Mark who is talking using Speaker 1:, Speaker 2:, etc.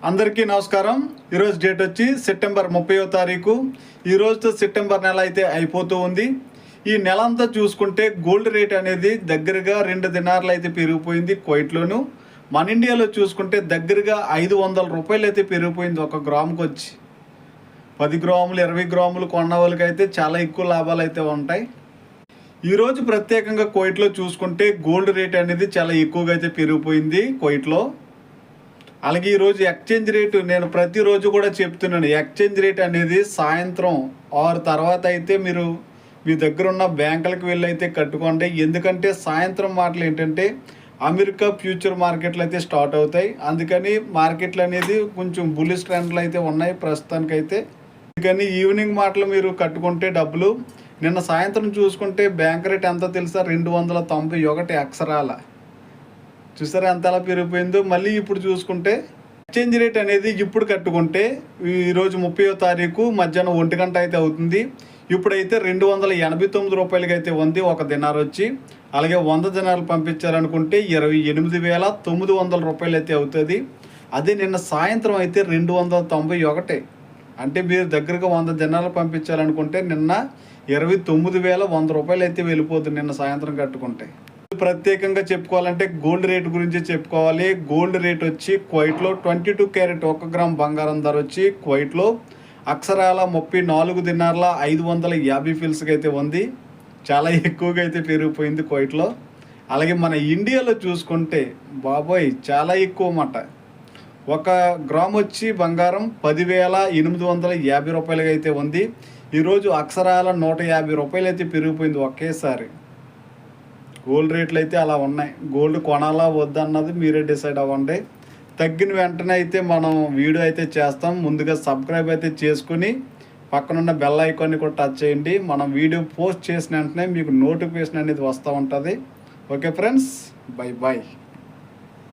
Speaker 1: అందరికీ నమస్కారం। ఈరోజు డేట్ వచ్చి సెప్టెంబర్ 30వ తారీఖు। ఈ రోజుతో సెప్టెంబర్ నెల అయితే అయిపోతూ ఉంది। ఈ నెల అంతా చూసుకుంటే గోల్డ్ రేట్ అనేది దగ్గరగా 2 దినార్లు అయితే పెరిగిపోయింది కువైట్లోను। మన ఇండియాలో చూసుకుంటే దగ్గరగా 500 రూపాయలు అయితే పెరిగిపోయింది ఒక గ్రాముకి వచ్చి। 10 గ్రాములు 20 గ్రాములు కొన్న వాళ్ళకైతే చాలా ఎక్కువ లాభాలు అయితే ఉంటాయి। ఈరోజు ప్రత్యేకంగా కువైట్లో చూసుకుంటే గోల్డ్ రేట్ అనేది చాలా ఎక్కువగా అయితే పెరిగిపోయింది కువైట్లో। అలాగే ఈరోజు ఎక్స్చేంజ్ రేటు నేను ప్రతిరోజు కూడా చెప్తున్నాను, ఎక్స్చేంజ్ రేట్ అనేది సాయంత్రం 6 తర్వాత అయితే మీరు మీ దగ్గర ఉన్న బ్యాంకులకు వెళ్ళి అయితే కట్టుకోండి। ఎందుకంటే సాయంత్రం మాటలు ఏంటంటే అమెరికా ఫ్యూచర్ మార్కెట్లు అయితే స్టార్ట్ అవుతాయి, అందుకని మార్కెట్లు అనేది కొంచెం బుల్లిష్ ట్రెండ్లు అయితే ఉన్నాయి ప్రస్తుతానికైతే। అందుకని ఈవినింగ్ మాటలు మీరు కట్టుకుంటే డబ్బులు నిన్న సాయంత్రం చూసుకుంటే బ్యాంక్ రేట్ ఎంత తెలుసా? 291 అక్షరాల। చూసారా ఎంత ఎలా పెరిగిపోయిందో। మళ్ళీ ఇప్పుడు చూసుకుంటే ఎక్స్చేంజ్ రేట్ అనేది ఇప్పుడు కట్టుకుంటే ఈరోజు 30వ తారీఖు మధ్యాహ్నం 1 గంట అయితే అవుతుంది। ఇప్పుడైతే 289 రూపాయలకి అయితే ఉంది ఒక దినార్ వచ్చి। అలాగే 100 దినార్లు పంపించాలనుకుంటే 28,900 రూపాయలు అయితే అవుతుంది। అదే నిన్న సాయంత్రం అయితే 291, అంటే మీరు దగ్గరగా 100 దినార్లు పంపించాలనుకుంటే నిన్న 29,100 రూపాయలు అయితే వెళ్ళిపోతుంది నిన్న సాయంత్రం కట్టుకుంటే। ప్రత్యేకంగా చెప్పుకోవాలంటే గోల్డ్ రేట్ గురించి చెప్పుకోవాలి। గోల్డ్ రేట్ వచ్చి కువైట్లో 22 క్యారెట్ 1 గ్రామ్ బంగారం ధర వచ్చి కువైట్లో అక్షరాల 34 దినార్ల 550 ఫిల్స్కి అయితే ఉంది। చాలా ఎక్కువగా అయితే పెరిగిపోయింది కువైట్లో। అలాగే మన ఇండియాలో చూసుకుంటే బాబోయ్ చాలా ఎక్కువ మాట। 1 గ్రామ్ వచ్చి బంగారం 10,850 రూపాయలకి అయితే ఉంది। ఈరోజు అక్షరాల 150 రూపాయలు అయితే పెరిగిపోయింది ఒకేసారి। గోల్డ్ రేట్లు అయితే అలా ఉన్నాయి। గోల్డ్ కొనాలా వద్దన్నది మీరే డిసైడ్ అవ్వండి। తగ్గిన వెంటనే అయితే మనం వీడియో అయితే చేస్తాం। ముందుగా సబ్స్క్రైబ్ అయితే చేసుకుని పక్కనున్న బెల్ ఐకాన్ని కూడా టచ్ చేయండి। మనం వీడియో పోస్ట్ చేసిన వెంటనే మీకు నోటిఫికేషన్ అనేది వస్తూ ఉంటుంది। Okay friends, bye bye.